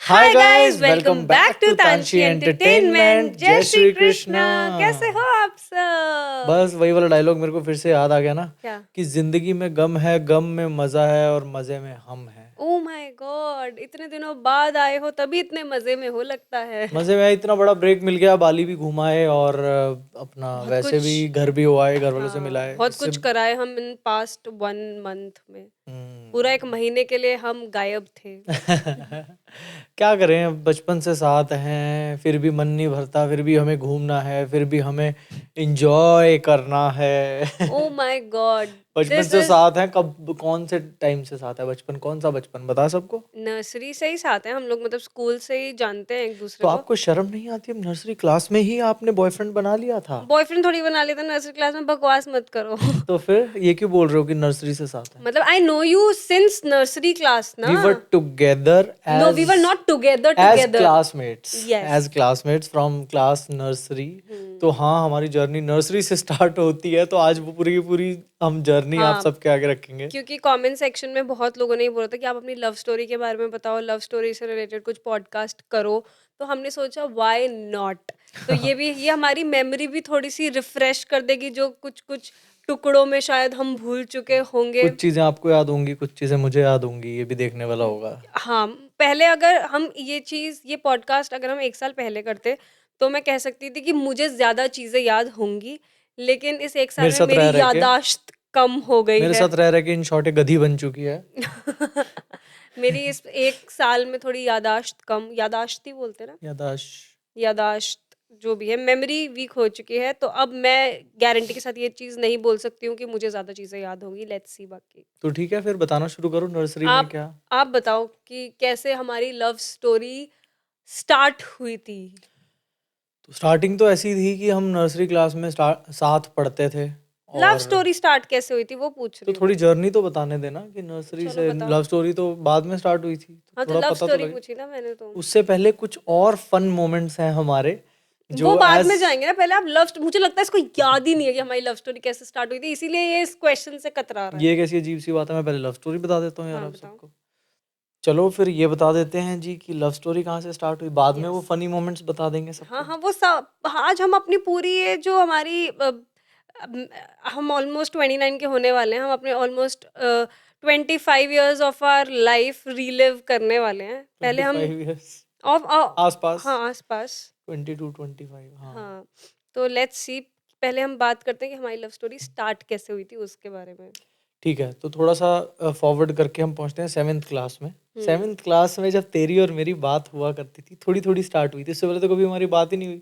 Hi guys, welcome back to Tanshi entertainment. जय श्री कृष्णा। कैसे हो आप सब? बस वही वाला डायलॉग मेरे को फिर से याद आ गया ना क्या? कि जिंदगी में गम है, गम में मजा है और मजे में हम हैं। ओ माय गॉड, इतने दिनों बाद आए हो तभी इतने मजे में हो लगता है। मजे में इतना बड़ा ब्रेक मिल गया, बाली भी घुमाए और अपना बहुत वैसे कुछ। भी घर भी हो आए, घर वालों से हाँ, मिलाए बहुत इससे। कुछ कराए हम इन पास्ट 1 मंथ में। पूरा एक हम्म। महीने के लिए हम गायब थे। क्या करें, बचपन से साथ हैं, फिर भी मन नहीं भरता, फिर भी हमें घूमना है, फिर भी हमें एंजॉय करना है। ओ माय गॉड, बचपन दिस से इज साथ हैं, कब कौन से टाइम से साथ है बचपन? कौन सा बचपन बता सबको। नर्सरी से ही साथ हैं हम लोग, मतलब स्कूल से ही जानते हैं एक दूसरे तो को। आपको शर्म नहीं आती? अब नर्सरी क्लास में ही आपने बॉयफ्रेंड बना लिया था? बॉयफ्रेंड थोड़ी बना लेता नर्सरी क्लास में, बकवास मत करो। तो फिर ये क्यों बोल रहे हो कि नर्सरी से साथ है? मतलब I know you since nursery class ना। We were together no, we as were not together as together. Classmates, yes. As classmates from class nursery. तो हाँ, हमारी जर्नी नर्सरी से स्टार्ट होती है, तो आज वो पूरी की पूरी हम जर्नी आप हाँ, सबके आगे रखेंगे। क्योंकि कमेंट सेक्शन में बहुत लोगों ने ये बोला था कि आप अपनी लव स्टोरी के बारे में बताओ, लव स्टोरी से रिलेटेड कुछ पॉडकास्ट करो। तो हमने सोचा व्हाई नॉट। तो ये हमारी मेमोरी भी थोड़ी सी रिफ्रेश कर देगी, जो कुछ कुछ टुकड़ों में शायद हम भूल चुके होंगे। कुछ चीजें आपको याद होंगी, कुछ चीजें मुझे याद होंगी, ये भी देखने वाला होगा। हाँ, पहले अगर हम ये पॉडकास्ट अगर हम 1 साल पहले करते, तो मैं कह सकती थी कि मुझे ज़्यादा चीज़ें याद होंगी, लेकिन इस 1 साल मेरे में साथ रह मेरी रह के याददाश्त कम हो गई मेरे है। साथ रह रह के इन शॉर्ट एक गधी बन चुकी है। मेरी इस 1 साल में थोड़ी याददाश्त ही बोलते हैं ना? यादाश्त। याददाश्त जो भी है, मेमोरी वीक हो चुकी है, तो अब मैं गारंटी के साथ ये चीज़ नहीं बोल सकती हूँ कि मुझे ज़्यादा चीज़ें याद होंगी। लेट्स सी बाकी। तो ठीक है, फिर बताना शुरू करो, नर्सरी में आप क्या? आप बताओ कि कैसे हमारी लव स्टोरी स्टार्ट हुई थी? तो स्टार्टिंग तो ऐसी थी कि हम नर्सरी क्लास में साथ पढ़ते थे। लव और स्टोरी स्टार्ट कैसे हुई थी वो पूछ तो रही हूँ थोड़ी मैं। जर्नी तो बताने देना कि नर्सरी चलो से बताओ। लव स्टोरी तो बाद में स्टार्ट हुई थी, हाँ, तो तो थोड़ा लव पता तो स्टोरी लगे। पूछी ना मैंने तो। उससे पहले कुछ और फन मोमेंट्स हैं हमारे वो जो बाद एज में जाएंगे ना, पहले आप मुझे लगता है इसको याद ही नहीं है कि हमारी लव स्टोरी कैसे स्टार्ट हुई थी, इसीलिए ये इस क्वेश्चन से कतरा रहा है। ये कैसी अजीब सी बात है, मैं पहले लव स्टोरी बता देता हूँ यार हाँ, आप बताओ। सबको। चलो फिर ये बता देते हैं जी कि लव स्टोरी कहाँ से स्टार्ट हुई, बाद में वो यस। फनी मोमेंट्स बता देंगे हाँ, सबको। हाँ, आज हम अपनी पूरी ये जो हमारी अम, हम ऑलमोस्ट 29 के होने वाले हैं, हम अपने almost 25 years of our life relive करने वाले हैं। पहले हम 25 ईयर्स ऑफ आसपास। हाँ, आसपास। 22 25, हाँ। हाँ, तो लेट्स सी, पहले हम बात करते हैं कि हमारी लव स्टोरी स्टार्ट कैसे हुई थी उसके बारे में। ठीक है, तो थोड़ा सा फॉरवर्ड करके हम पहुंचते हैं 7th क्लास में। हुँ। 7th क्लास में जब तेरी और मेरी बात हुआ करती थी, थोड़ी थोड़ी स्टार्ट हुई थी, इससे पहले तो कभी हमारी बात ही नहीं हुई।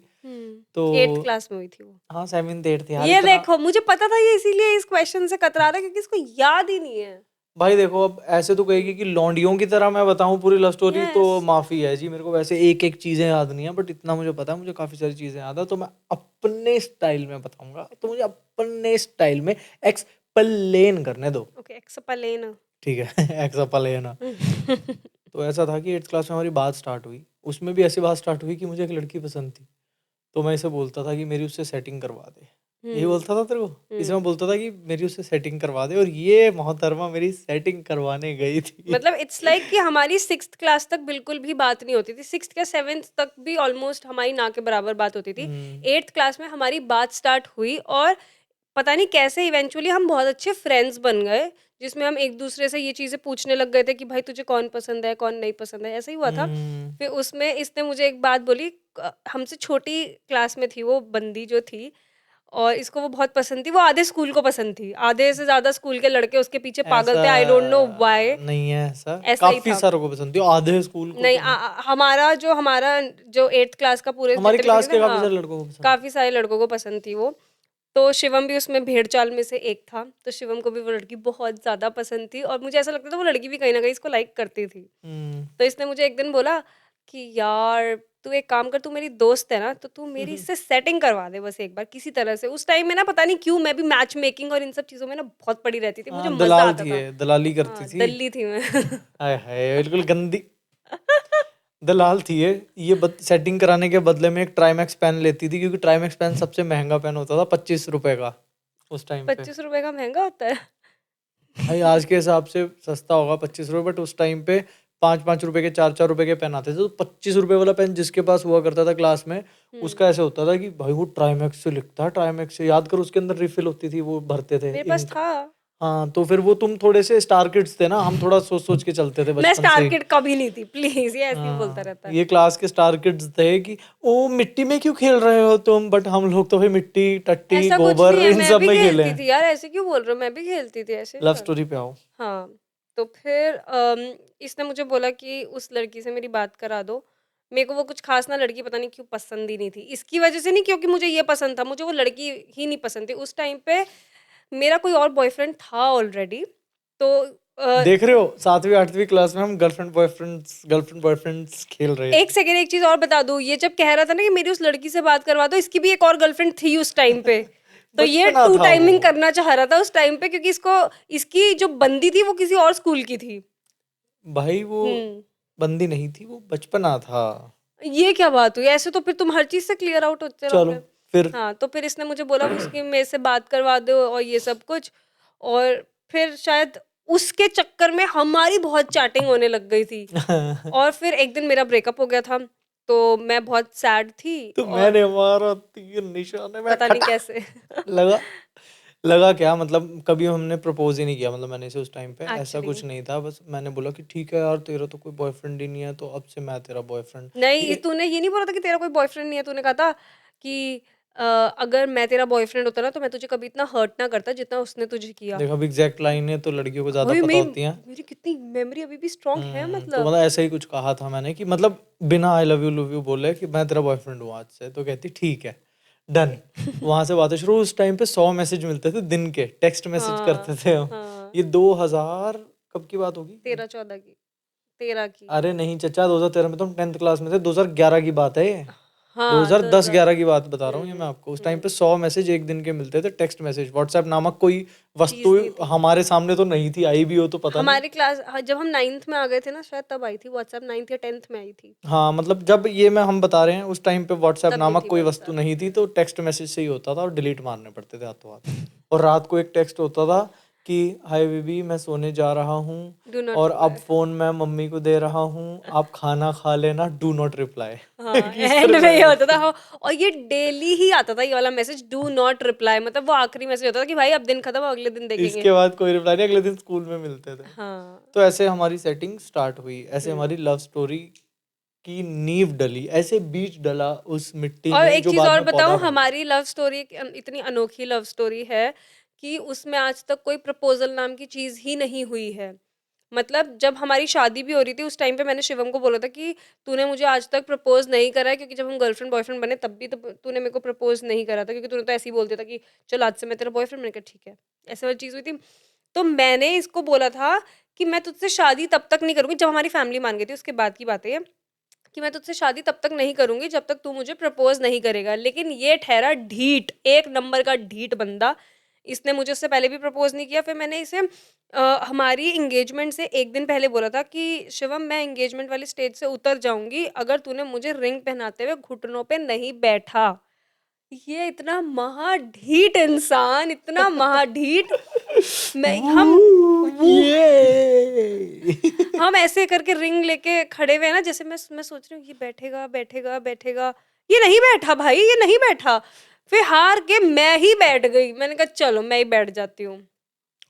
तो 8th क्लास में हुई थी वो। हाँ, 7th 8th यार, ये इतना। देखो, मुझे पता था ये इसीलिए इस क्वेश्चन से कतरा रहा है क्योंकि इसको याद ही नहीं है। भाई देखो, अब ऐसे तो कहेगी कि लौंडियों की तरह मैं बताऊं पूरी लव स्टोरी, तो यस। माफी है जी, मेरे को वैसे एक एक चीजें याद नहीं है, बट इतना मुझे पता है, मुझे काफी सारी चीजें याद है, तो मैं अपने स्टाइल में बताऊंगा, तो मुझे अपने स्टाइल में एक्सप्लेन करने दो। Okay, explain. ठीक है। एक्सप्लेन। तो ऐसा था कि 8th क्लास में हमारी बात स्टार्ट हुई। उसमें भी ऐसी बात स्टार्ट हुई कि मुझे एक लड़की पसंद थी, तो मैं इसे बोलता था कि मेरी उससे सेटिंग करवा दे। यही हुँ, बोलता था तेरे को, इसे मैं हुँ। बोलता था कि मेरी उससे सेटिंग करवा दे, और ये मोहतरमा मेरी सेटिंग करवाने गई थी। मतलब इट्स लाइक कि हमारी 6th क्लास तक बिल्कुल भी बात नहीं होती थी। 6th या 7th तक भी ऑलमोस्ट हमारी ना के बराबर बात होती थी। हम्म। 8th क्लास में हमारी बात स्टार्ट हुई और पता नहीं कैसे इवेंचुअली हम बहुत अच्छे फ्रेंड्स बन गए, जिसमें हम एक-दूसरे से ये चीज़ें पूछने लग गए थे कि भाई तुझे कौन पसंद है, कौन नहीं पसंद है, ऐसा ही हुआ था। हम्म। फिर उसमें इसने मुझे एक बात बोली, हमसे छोटी क्लास में थी वो बंदी जो थी, और इसको वो बहुत पसंद थी। वो आधे स्कूल को पसंद थी। आधे से ज़्यादा स्कूल के लड़के उसके पीछे पागल ऐसा थे, आई डोंट नो व्हाई। नहीं है, ऐसा ऐसा ही काफी था। सारों को पसंद थी, आधे स्कूल को नहीं, तो नहीं। हमारा जो 8th क्लास का पूरे हमारी जितने भी क्लास थे के ना, काफी हाँ, सारे लड़कों को पसंद काफ़ी सारे लड़कों को पसंद थी वो। तो शिवम भी उसमें भेड़-चाल में से एक था। तो शिवम को भी वो लड़की बहुत ज़्यादा पसंद थी और मुझे ऐसा लगता था वो लड़की भी कहीं न कहीं इसको लाइक करती थी। थी। तो इसने मुझे एक दिन बोला कि यार तू एक काम कर, तू मेरी दोस्त है ना, तो तू मेरी इससे सेटिंग करवा दे बस एक बार किसी तरह से। उस टाइम में ना पता नहीं क्यों मैं भी मैच मेकिंग और इन सब चीज़ों में ना बहुत पड़ी रहती थी, मुझे हाँ, मज़ा दलाल आता थी था। ये, दलाली करती हाँ, थी। दल्ली थी मैं। हाय हाय, बिल्कुल गंदी दलाल थी ये सेटिंग कराने के बदले में एक ट्राइमैक्स पेन लेती थी, क्योंकि ट्राइमैक्स पेन सबसे महंगा पेन होता था, 25 रुपए का उस टाइम पे। ₹25 का महँगा होता है? भाई आज के हिसाब से सस्ता होगा 25 रुपए, बट उस टाइम पे 5-5 रुपए के 4-4 रुपए के पेन आते थे, तो 25 रुपए वाला पेन जिसके पास हुआ करता था क्लास में, उसका ऐसे होता था कि भाई वो ट्राइमेक्स से लिखता है, ट्राइमेक्स से, याद कर उसके अंदर रिफिल होती थी, वो भरते थे मेरे पास इंक। था। हाँ, तो फिर वो तुम थोड़े से स्टार किड्स थे ना, हम थोड़ा सोच सोच के चलते थे मैं बचपन से स्टार ही। किड कभी नहीं थी, प्लीज, ये ऐसे ही बोलता हाँ, रहता है। ये क्लास के स्टार किड्स थे कि ओ मिट्टी में क्यों खेल रहे हो तुम, बट हम लोग तो भाई मिट्टी, टट्टी, ऐसा कुछ नहीं गोबर है, इन मैं सब भी में खेले खेलती हैं। थी यार, ऐसे क्यों बोल रहे हो, मैं भी खेलती थी, ऐसे नहीं लव बात। स्टोरी पे आओ। हाँ, तो फिर इसने मुझे बोला कि उस लड़की से मेरी बात करा दो। मेरे को वो कुछ खास ना लड़की पता नहीं क्यों पसंद ही नहीं थी, इसकी वजह से नहीं क्योंकि मुझे ये पसंद था, मुझे वो लड़की ही नहीं पसंद थी उस टाइम पे। मेरा कोई और बॉयफ्रेंड था ऑलरेडी, तो देख रहे हो 7वीं 8वीं क्लास में हम गर्लफ्रेंड बॉयफ्रेंड्स खेल रहे एक थे। सेकेंड, एक चीज और बता दूं, ये जब कह रहा था ना कि मेरी उस लड़की से बात करवा दो, इसकी भी एक और गर्लफ्रेंड थी उस टाइम पे। तो ये बचपना टू था वो। टाइमिंग करना चाह रहा था उस टाइम पे, क्योंकि इसको, इसकी जो बंदी थी वो किसी और स्कूल की थी। भाई वो हम्म। बंदी नहीं थी, वो बचपना था। ये क्या बात हुई, ऐसे तो फिर तुम हर चीज से क्लियर आउट होते चलो रहोगे। फिर। हाँ, तो फिर इसने मुझे बोला उसकी मेरे से बात करवा दो और ये सब कुछ। और फिर शायद उसके चक्कर में हमारी बहुत चैटिंग होने लग गई थी। और फिर एक दिन मेरा ब्रेकअप हो गया था, तो मैं बहुत सैड थी। तो और मैंने मारा तीर निशाने में पता नहीं खटा कैसे लगा। लगा क्या मतलब, कभी हमने प्रपोज ही नहीं किया, मतलब मैंने इसे उस टाइम पे ऐसा एक्चुअली कुछ नहीं था, बस मैंने बोला कि ठीक है यार, तेरा तो कोई बॉयफ्रेंड ही नहीं है, तो अब से मैं तेरा बॉयफ्रेंड। नहीं, तूने ये नहीं बोला था कि तेरा कोई बॉयफ्रेंड नहीं है, तूने कहा था कि अगर मैं तेरा बॉयफ्रेंड होता ना तो मैं तुझे कभी इतना हर्ट ना करता जितना उसने तुझे किया। देखो अब एग्जैक्ट लाइन है तो लड़कियों को ज्यादा भाई पता होती है। मेरी कितनी मेमोरी अभी भी स्ट्रांग है, तो मतलब। मतलब ऐसा ही कुछ कहा था मैंने कि मतलब बिना आई लव यू बोले कि मैं तेरा बॉयफ्रेंड हूँ आज से, तो कहती ठीक है, डन। वहां से बातें शुरू। उस टाइम पे 100 मैसेज मिलते थे दिन के, टेक्स्ट मैसेज करते हाँ, थे हम। हाँ। ये 2000 कब की बात होगी? 13-14 की, 13 की। अरे नहीं चचा, 2013 में तो हम 10th क्लास में थे, 2011 की बात है ये। हाँ, 2010 11 की बात बता रहा हूँ ये मैं आपको। उस टाइम पे हम्म। 100 मैसेज एक दिन के मिलते थे, टेक्स्ट मैसेज। व्हाट्सएप नामक कोई वस्तु चीज नहीं थी हमारे सामने तो नहीं थी, आई भी हो तो पता नहीं। हमारी क्लास। हाँ, जब हम 9th में आ गए थे ना शायद, तब आई थी व्हाट्सएप, 9th या 10th में आई थी। हाँ मतलब जब ये मैं हम बता रहे हैं, उस टाइम पे व्हाट्सएप तब नहीं नामक थी कोई वस्तु व्हाट्सएप। नहीं थी, तो टेक्स्ट मैसेज से ही होता था और डिलीट मारने पड़ते थे हाथों हाथ। और रात को एक टेक्स्ट होता था कि हाय बेबी मैं सोने जा रहा हूँ, डू नॉट और अब रिप्लाई। फोन मैं मम्मी को दे रहा हूँ, आप खाना खा लेना, डू नॉट रिप्लाई। हाँ, किसको एंड में रिप्लाई ये होता था। करते? हाँ, और ये डेली ही आता था ये वाला मैसेज, डू नॉट रिप्लाई, मतलब वो आखिरी मैसेज होता था कि भाई अब दिन खत्म, अगले दिन देखेंगे। इसके बाद कोई रिप्लाई नहीं, अगले दिन स्कूल में मिलते थे। हाँ। तो ऐसे हमारी सेटिंग स्टार्ट हुई, ऐसे हम्म। हमारी लव स्टोरी की नींव डली, ऐसे बीज डला उस मिट्टी और में एक जो चीज बाद और में पौधा बताऊं, बन गया। हमारी लव स्टोरी इतनी अनोखी लव स्टोरी है कि उसमें आज तक कोई प्रपोजल नाम की चीज ही नहीं हुई है। मतलब जब हमारी शादी भी हो रही थी उस टाइम पे मैंने शिवम को बोला था कि तूने मुझे आज तक प्रपोज नहीं करा है, क्योंकि जब हम गर्लफ्रेंड बॉयफ्रेंड बने तब भी तो तूने मेरे को प्रपोज नहीं करा था, क्योंकि तूने तो ऐसे ही बोल दिया था कि चल आज से मैं तेरा बॉयफ्रेंड। मैंने कहा ठीक है, ऐसे वाली चीज हुई थी। तो मैंने इसको बोला था कि मैं तुझसे शादी तब तक नहीं करूंगी, जब हमारी फैमिली मान गई थी उसके बाद की बात है ये, कि मैं तुझसे शादी तब तक नहीं करूंगी जब तक तू मुझे प्रपोज नहीं करेगा। लेकिन ये ठहरा ढीठ, एक नंबर का ढीठ बंदा। इसने मुझे उससे पहले भी प्रपोज नहीं किया। फिर मैंने इसे हमारी एंगेजमेंट से एक दिन पहले बोला था कि शिवम मैं एंगेजमेंट वाली स्टेज से उतर जाऊंगी अगर तूने मुझे रिंग पहनाते हुए घुटनों पे नहीं बैठा। ये इतना महाढीठ इंसान, इतना महाढीठ। मैं वो ये हम ऐसे करके रिंग लेके खड़े हुए हैं ना, जैसे मैं सोच रही हूँ ये बैठेगा बैठेगा बैठेगा, ये नहीं बैठा भाई, ये नहीं बैठा। फिर हार के मैं ही बैठ गई, मैंने कहा चलो मैं ही बैठ जाती हूँ।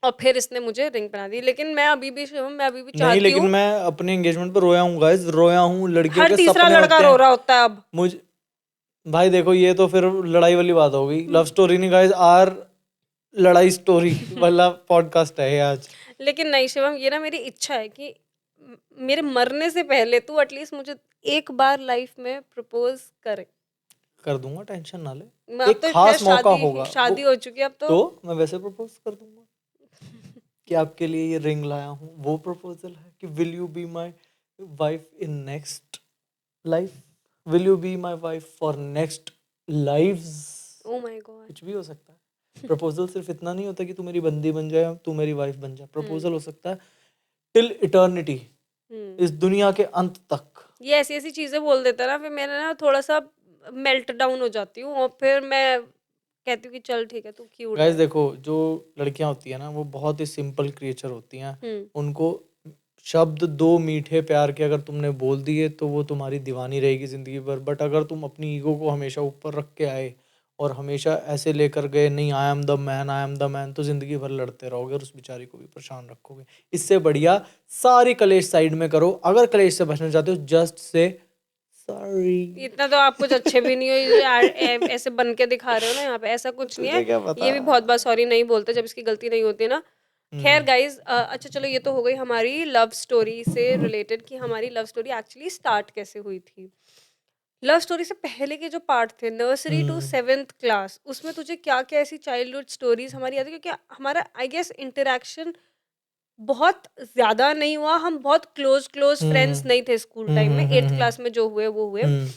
और फिर इसने मुझे रिंग पहना दी। लेकिन मैं अभी भी शिवम, मैं अभी भी नहीं, चाहती लेकिन हूँ। मैं अपने एंगेजमेंट पर रोया हूँ गाइस, रोया हूँ। लड़कियों हर के तीसरा सपने लड़का होते रो हैं। रहा होता है अब। मुझ भाई देखो, ये तो फिर लड़ाई वाली बात हो गई, लव स्टोरी नहीं गाइस, आर लड़ाई स्टोरी वाला पॉडकास्ट है ये आज। लेकिन नहीं शिवम, ये ना मेरी इच्छा है कि मेरे मरने से पहले तू एटलीस्ट मुझे एक बार लाइफ में प्रपोज करे। कर दूंगा, टेंशन ना ले। अब एक तो खैर खास मौका शादी होगा वो, शादी हो चुकी है अब तो। तो मैं वैसे प्रपोज कर दूंगा कि आपके लिए ये रिंग लाया हूँ। वो प्रपोजल है कि will you be my wife in next life, will you be my wife for next lives. Oh my God. कुछ भी हो सकता है। प्रपोजल सिर्फ इतना नहीं होता कि तू मेरी बंदी बन जाए, तू मेरी वाइफ बन जाए। हम्म। प्रपोजल हो सकता है टिल इटर्निटी, हम्म। इस दुनिया के अंत तक। ये ऐसी ऐसी चीजें बोल देता है ना, फिर मैं ना थोड़ा सा मेल्ट डाउन हो जाती हूँ और फिर मैं कहती हूँ कि चल ठीक है तू क्यूट गाइस है। देखो, जो लड़कियां होती है ना, वो बहुत ही सिंपल क्रिएचर होती हैं। हम्म। उनको शब्द दो मीठे प्यार के अगर तुमने बोल दिए तो वो तुम्हारी दीवानी रहेगी जिंदगी भर। बट अगर तुम अपनी ईगो को हमेशा ऊपर रख के आए और हमेशा ऐसे लेकर गए, नहीं I am the man, I am the man, तो जिंदगी भर लड़ते रहोगे और उस बेचारी को भी परेशान रखोगे। इससे बढ़िया सारी कलेश साइड में करो। अगर कलेश से बचना चाहते हो, जस्ट से सॉरी। इतना तो आप कुछ अच्छे भी नहीं हो, ये ऐसे बन के दिखा रहे हो ना यहाँ पे, ऐसा कुछ नहीं तुझे क्या है। पता। ये भी बहुत बार सॉरी नहीं बोलते जब इसकी गलती नहीं होती ना। खैर हम्म, गाइज, अच्छा चलो, ये तो हो गई हमारी लव स्टोरी से रिलेटेड कि हमारी लव स्टोरी एक्चुअली स्टार्ट कैसे हुई थी। लव स्टोरी से पहले के जो पार्ट थे, nursery to hmm, 7th class, उसमें तुझे क्या क्या ऐसी चाइल्डहुड स्टोरीज हमारी याद है? क्योंकि हमारा आई गेस इंटरेक्शन बहुत ज्यादा नहीं हुआ, हम बहुत क्लोज क्लोज हम्म, फ्रेंड्स नहीं थे स्कूल टाइम में। 8th क्लास में जो हुए वो हुए। हम्म।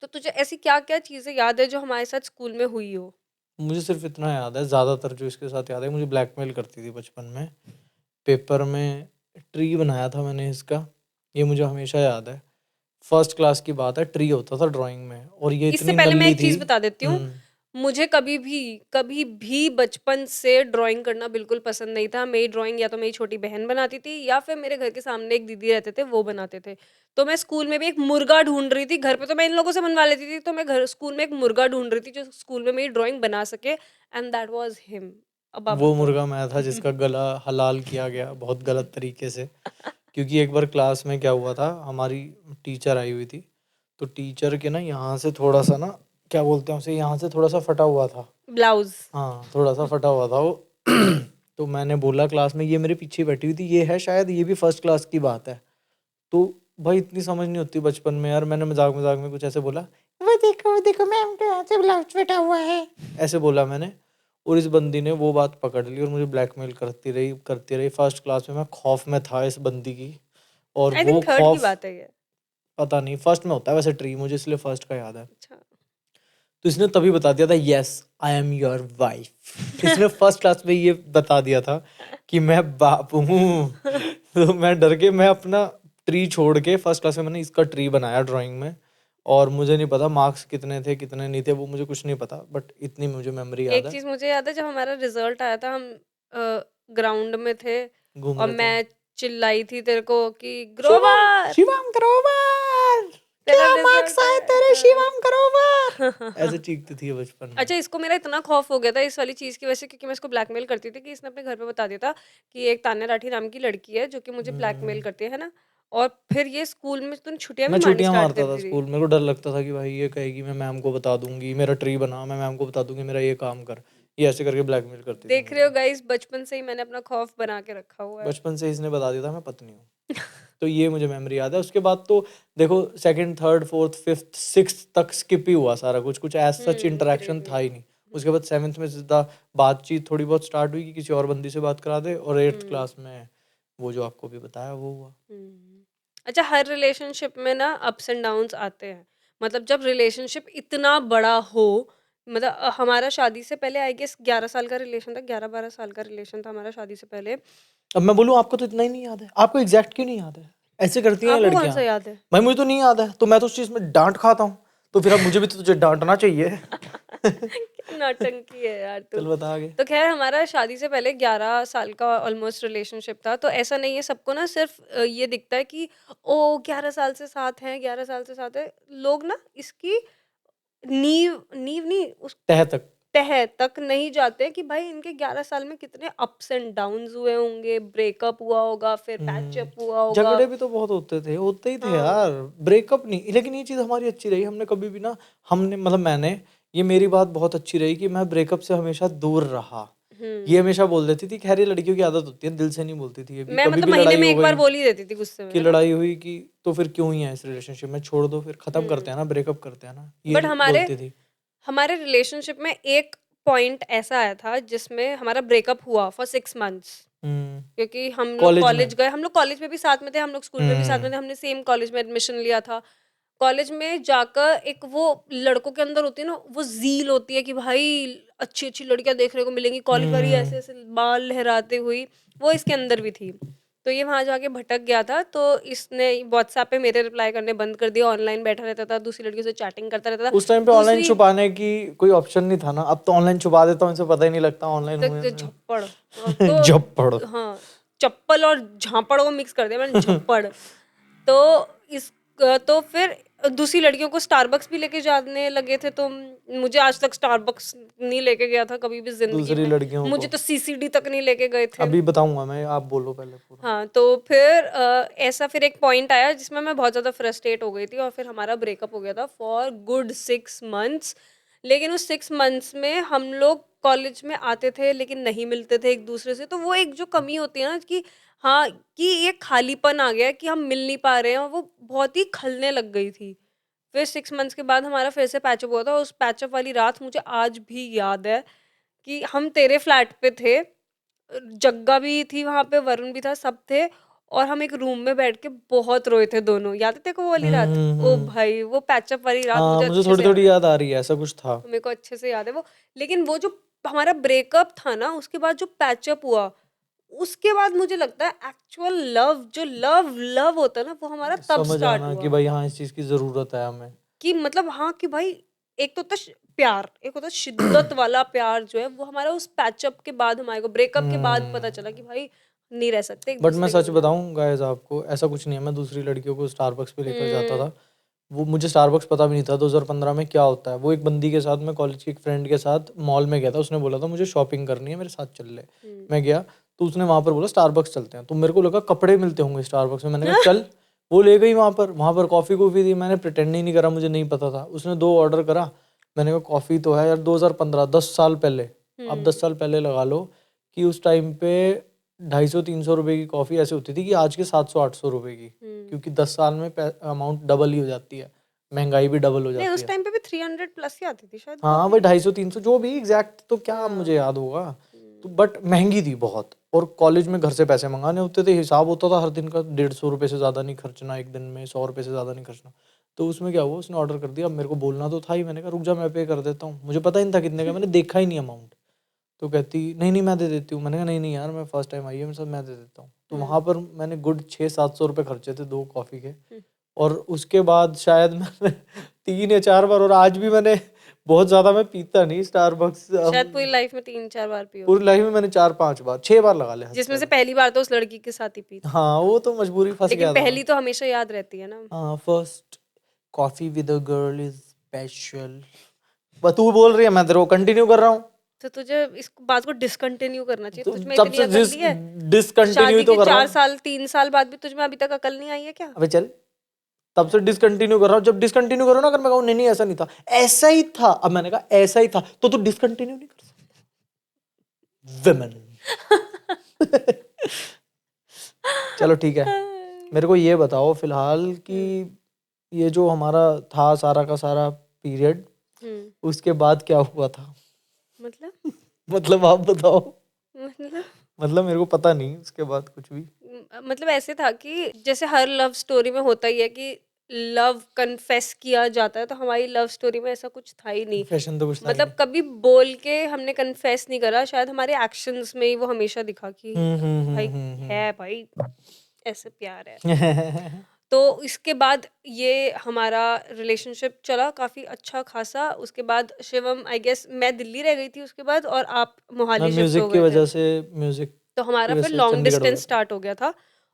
तो तुझे ऐसी क्या क्या चीजें याद है जो हमारे साथ स्कूल में हुई हो? मुझे सिर्फ इतना याद है, ज़्यादातर जो इसके साथ याद है, मुझे ब्लैकमेल करती थी बचपन में। पेपर में ट्री बनाया था मैंने इसका, ये मुझे हमेशा याद है। फर्स्ट क्लास की बात है, ट्री होता था ड्राइंग में और ये इससे इतनी पहले मैं नल्ली एक थी। चीज बता देती हूँ, मुझे कभी भी बचपन से ड्राइंग करना बिल्कुल पसंद नहीं था। मेरी ड्राइंग या तो मेरी छोटी बहन बनाती थी या फिर मेरे घर के सामने एक दीदी रहते थे, वो बनाते थे। तो मैं स्कूल में भी एक मुर्गा ढूंढ रही थी। घर पे तो मैं इन लोगों से बनवा लेती थी, तो मैं घर स्कूल में एक मुर्गा ढूंढ रही थी जो स्कूल में मेरी ड्राइंग बना सके, एंड दैट वाज हिम। अब आप वो बताओ। मुर्गा मैं था जिसका गला हलाल किया गया बहुत गलत तरीके से। क्योंकि एक बार क्लास में क्या हुआ था, हमारी टीचर आई हुई थी, तो टीचर के ना यहाँ से थोड़ा सा ना, क्या बोलते हैं उसे, यहाँ से थोड़ा सा फटा हुआ था। ब्लाउज। हाँ, थोड़ा सा फटा हुआ था वो। तो मैंने बोला क्लास में, ये मेरे पीछे बैठी हुई थी, ये है शायद, ये भी फर्स्ट क्लास की बात है। तो भाई इतनी समझ नहीं होती बचपन में यार, मैंने मजाक मजाक में कुछ ऐसे बोला, वो देखो मैम के यहाँ से ब्लाउज फटा हुआ है, ऐसे बोला मैंने। और इस बंदी ने वो बात पकड़ ली और मुझे ब्लैकमेल करती रही। फर्स्ट क्लास में मैं खौफ में था इस बंदी की। और आई वो थिंक 3rd की खौफ, बात है ये। पता नहीं, फर्स्ट में होता है वैसे ट्री, मुझे इसलिए फर्स्ट का याद है। अच्छा। तो इसने तभी बता दिया था, yes I am your wife. इसने फर्स्ट क्लास में ये बता दिया था कि मैं बाप हूँ। तो मैं डर के, मैं अपना ट्री छोड़ के फर्स्ट क्लास में मैंने इसका ट्री बनाया ड्राइंग में। और मुझे नहीं पता मार्क्स कितने थे कितने नहीं थे, वो मुझे कुछ नहीं पता, बट इतनी मुझे मेमोरी याद एक है। चीज मुझे याद है, जब हमारा रिजल्ट आया था, हम ग्राउंड में थे घूम और रहे थे, मैं चिल्लाई थी तेरे को कि शिवम ग्रोवर, शिवम ग्रोवर, तेरा क्या मार्क्स रिजल्ट आए आया तेरे है। शिवम ग्रोवर, ऐसे चीखती थी ये बचपन में। अच्छा, इसको मेरा इतना खौफ हो गया था इस वाली चीज की वजह से, क्योंकि मैं इसको ब्लैकमेल करती थी, कि इसने अपने घर पे बता दिया था कि एक तान्या राठी नाम की लड़की है जो कि मुझे ब्लैकमेल हम्म, करती है ना। और फिर ये स्कूल में तुम छुट्टियां भी मैं मारनी छुट्टियां स्टार्ट मारता कर था दी थी। स्कूल, मेरे को डर लगता था कि भाई ये कहेगी मैं मैम को बता दूंगी, मेरा ट्री बना, मैं मैम को बता दूंगी मेरा ये काम कर। ये ऐसे करके ब्लैकमेल करती थी देख रहे हो मुझे। गाइस, बचपन से ही मैंने अपना खौफ बना के रखा हुआ है। बचपन से इसने बता दिया था मैं पत्नी हूँ। तो ये मुझे मेमोरी याद है। उसके बाद तो देखो, second third fourth fifth six तक स्किप ही हुआ सारा कुछ, कुछ एज सच इंटरेक्शन था ही नहीं। उसके बाद सेवन्थ में सीधा बातचीत थोड़ी बहुत स्टार्ट हुई कि किसी और बंदी से बात करा दे, और 8th क्लास में वो जो आपको भी बताया वो हुआ। अच्छा, हर रिलेशनशिप में ना अप्स एंड डाउन्स आते हैं। मतलब जब रिलेशनशिप इतना बड़ा हो, मतलब हमारा शादी से पहले आई गेस 11 साल का रिलेशन था, 11-12 साल का रिलेशन था हमारा शादी से पहले। अब मैं बोलूँ आपको तो इतना ही नहीं याद है, आपको एग्जैक्ट क्यों नहीं याद है? ऐसे करती हैं ये आपको कौन लड़कियां। सा याद है? भाई मुझे तो नहीं याद है, तो मैं तो उस चीज में डांट खाता हूँ, तो फिर अब मुझे भी तो तुझे डांटना चाहिए। क्या नौटंकी है यार तू। चल बता आगे। तो खैर, हमारा शादी से पहले 11 साल का ऑलमोस्ट रिलेशनशिप था। तो ऐसा नहीं है, सबको ना सिर्फ ये दिखता है कि ओ 11 साल से साथ हैं, 11 साल से साथ है। लोग ना इसकी नींव नींव नहीं, उस तह तक। तह तक नहीं जाते कि भाई इनके 11 साल में कितने अप्स एंड डाउन्स हुए होंगे, ब्रेकअप हुआ होगा, फिर पैचअप हुआ होगा। झगड़े भी तो बहुत होते ही थे हाँ। यार, ब्रेकअप नहीं। लेकिन ये चीज़ हमारी अच्छी रही, हमने कभी भी ना, हमने मतलब मैंने, ये मेरी बात बहुत अच्छी रही कि मैं ब्रेकअप से हमेशा दूर रहा। ये हम्म। हमेशा बोल देती थी, खैर ये लड़कियों की आदत होती है, दिल से नहीं बोलती थी, ये भी मैं कभी मतलब भी महीने लड़ाई में हो एक बार गई बोल ही देती थी गुस्से में, कि है ना। लड़ाई हुई कि तो फिर क्यों ही है इस रिलेशनशिप में, छोड़ दो, फिर खत्म करते हैं ना, ब्रेकअप करते हैं ना, ये बट हमारे बोलती थी। हमारे रिलेशनशिप में एक पॉइंट ऐसा आया था जिसमें हमारा ब्रेकअप हुआ फॉर 6 मंथ्स। हम्म। क्योंकि हम लोग कॉलेज में। कॉलेज गए, हम लोग कॉलेज में भी साथ में थे, हम लोग स्कूल में भी साथ हम्म। में थे, हमने सेम कॉलेज में एडमिशन लिया था। कॉलेज में जाकर एक वो लड़कों के अंदर होती है ना, वो ज़ील होती है कि भाई अच्छी अच्छी लड़कियां देखने को मिलेंगी, कॉलेज वाली ऐसे ऐसे बाल लहराते हुई, वो इसके अंदर भी थी। तो ये वहां जाके भटक गया था, तो इसने व्हाट्सएप पे मेरे रिप्लाई करने बंद कर दिया, ऑनलाइन बैठा रहता था, दूसरी लड़कियों से चैटिंग करता रहता था। उस टाइम पे ऑनलाइन दूसरी छुपाने की कोई ऑप्शन नहीं था ना, अब तो ऑनलाइन छुपा देता हूँ, इनसे पता ही नहीं लगता ऑनलाइन तो हुए जो हैं। झप्पड़ जब पढ़ो। तो हाँ, चप्पल और झापड़ को मिक्स कर दिया मैंने, झप्पड़। तो इस तो फिर दूसरी लड़कियों को स्टारबक्स भी लेके जाने लगे थे, तो मुझे आज तक स्टारबक्स नहीं लेके गया था कभी भी जिंदगी दूसरी में। लड़कियों मुझे को तो सीसीडी तक नहीं लेके गए थे। अभी बताऊंगा मैं, आप बोलो पहले पूरा। हाँ, तो फिर ऐसा फिर एक पॉइंट आया जिसमें मैं बहुत ज़्यादा फ्रस्ट्रेट हो गई थी और फिर हमारा ब्रेकअप हो गया था फॉर गुड 6 मंथ्स। लेकिन उस 6 मंथ्स में हम लोग कॉलेज में आते थे लेकिन नहीं मिलते थे एक दूसरे से, तो वो एक जो कमी होती है ना कि हाँ, कि ये खालीपन आ गया है कि हम मिल नहीं पा रहे हैं, और वो बहुत ही खलने लग गई थी। फिर 6 मंथ्स के बाद हमारा फिर से पैचअप हुआ था। उस पैचअप वाली रात मुझे आज भी याद है कि हम तेरे फ्लैट पे थे, जग्गा भी थी वहाँ पे, वरुण भी था, सब थे, और हम एक रूम में बैठ के बहुत रोए थे दोनों। याद है तेरे को वो वाली रात? ओ हम्म। भाई, वो पैचअप वाली रात हाँ मुझे मुझे अच्छे थोड़ी से याद थोड़ी है। याद आ रही है, ऐसा कुछ था। मेरे को अच्छे से याद है वो। लेकिन वो जो हमारा ब्रेकअप था ना, उसके बाद जो पैचअप हुआ, उसके बाद मुझे लगता है एक्चुअल लव, जो लव लव होता है ना, वो हमारा तब समझ स्टार्ट आना कि हुआ। भाई हाँ इस चीज की जरूरत है हमें। कि मतलब हाँ, कि भाई एक तो होता प्यार, एक होता शिद्दत वाला प्यार, जो है वो हमारा उस पैचअप के बाद, हमारे को ब्रेकअप के बाद पता चला कि भाई नहीं रह सकते एक बट मैं दूसरे के सच बिना। बताऊं गाइस आपको, ऐसा कुछ नहीं है। मैं दूसरी लड़कियों को स्टारबक्स पे लेकर जाता हम्म। था। वो मुझे स्टारबक्स पता भी नहीं था 2015 में क्या होता है। वो एक बंदी के साथ, मैं कॉलेज की एक फ्रेंड के साथ मॉल में गया था। उसने बोला था मुझे शॉपिंग करनी है, मेरे साथ चल ले। हम्म। मैं गया तो उसने वहां पर बोला स्टारबक्स चलते हैं। तो मेरे को लगा कपड़े मिलते होंगे स्टारबक्स में, मैंने कहा चल। वो ले गई वहां पर कॉफी कॉफी दी। मैंने प्रिटेंड ही नहीं करा, मुझे नहीं पता था। उसने 2 ऑर्डर करा। मैंने कहा कॉफी तो है यार, 2015, 10 साल पहले। आप 10 साल पहले लगा लो कि उस टाइम पे 250-300 रुपए की कॉफी ऐसे होती थी कि आज के 700-800 रुपए की। हम्म। क्योंकि 10 साल में अमाउंट डबल ही हो जाती है, महंगाई भी डबल हो नहीं, जाती उस है। टाइम पे भी 300 प्लस ही आती थी शायद हाँ कॉफी। वही 250-300 जो भी एग्जैक्ट तो क्या मुझे हाँ। याद होगा। तो बट महंगी थी बहुत, और कॉलेज में घर से पैसे मंगाने होते थे। हिसाब होता था हर दिन का, 150 रुपये से ज़्यादा नहीं खर्चना एक दिन में, 100 रुपये से ज़्यादा नहीं खर्चना। तो उसमें क्या हुआ, उसने ऑर्डर कर दिया। अब मेरे को बोलना तो था ही, मैंने कहा रुक जा मैं पे कर देता हूँ। मुझे पता ही नहीं था कितने का, मैंने देखा ही नहीं अमाउंट। तो कहती नहीं नहीं मैं दे देती हूँ। मैंने कहा नहीं नहीं यार, मैं फर्स्ट टाइम आई है मेरे साथ, मैं दे देता हूँ। तो वहाँ पर मैंने गुड 600-700 रुपये खर्चे थे 2 कॉफ़ी के। और उसके बाद शायद मैंने 3 या 4 बार, और आज भी मैंने बहुत ज़्यादा मैं पीता नहीं स्टारबक्स। शायद पूरी लाइफ में 3-4 बार पियो, पूरी लाइफ में मैंने 4-5 बार, 6 बार लगा ले हद से जिसमें से ज़्यादा। पहली बार तो उस लड़की के साथ ही पी थी। हाँ वो तो मजबूरी, फंस लेकिन गया था मैं। पहली तो हमेशा याद रहती है ना। हाँ first coffee with a girl is special. बस तू बोल रही है, मैं तेरे को कंटिन्यू कर रहा हूँ। तो तुझे इस बात को डिसकंटिन्यू करना चाहिए। तो तुझमें जब इतनी से अकल नहीं है? डिसकंटिन्यू शादी तो के कर रहा चार हूँ। साल 3 साल बाद भी तुझमें अभी तक अकल नहीं आई है क्या? अबे चल, तब से डिसकंटिन्यू कर रहा हूँ। जब डिसकंटिन्यू करो ना, अगर मैं कहूँ नहीं नहीं ऐसा नहीं था, ऐसा ही था, अब मैंने कहा ऐसा ही था, तो तू डिसकंटिन्यू नहीं कर सकता। विमेन। चलो ठीक है, मेरे को ये बताओ फिलहाल कि ये जो हमारा था सारा का सारा पीरियड, हम्म। उसके बाद क्या हुआ था? मतलब मतलब आप बताओ। मतलब मतलब मेरे को पता नहीं उसके बाद कुछ भी। मतलब ऐसे था कि जैसे हर लव स्टोरी में होता ही है कि लव कन्फेस किया जाता है, तो हमारी लव स्टोरी में ऐसा कुछ था ही नहीं। फैशन तो कुछ था ही मतलब नहीं। कभी बोल के हमने कन्फेस नहीं करा, शायद हमारे एक्शंस में ही वो हमेशा दिखा कि भाई है, भाई ऐसे प्यार है। तो इसके बाद ये हमारा रिलेशनशिप चला काफी अच्छा खासा। उसके बाद शिवम, आई गेस मैं दिल्ली रह गई थी उसके बाद, और आप मैं मोहाली शिफ्ट हो म्यूजिक की गए थे। वजह से, म्यूजिक तो की हमारा वजह फिर से लॉन्ग चंडीगढ़ हो डिस्टेंस गया था। स्टार्ट हो गया था।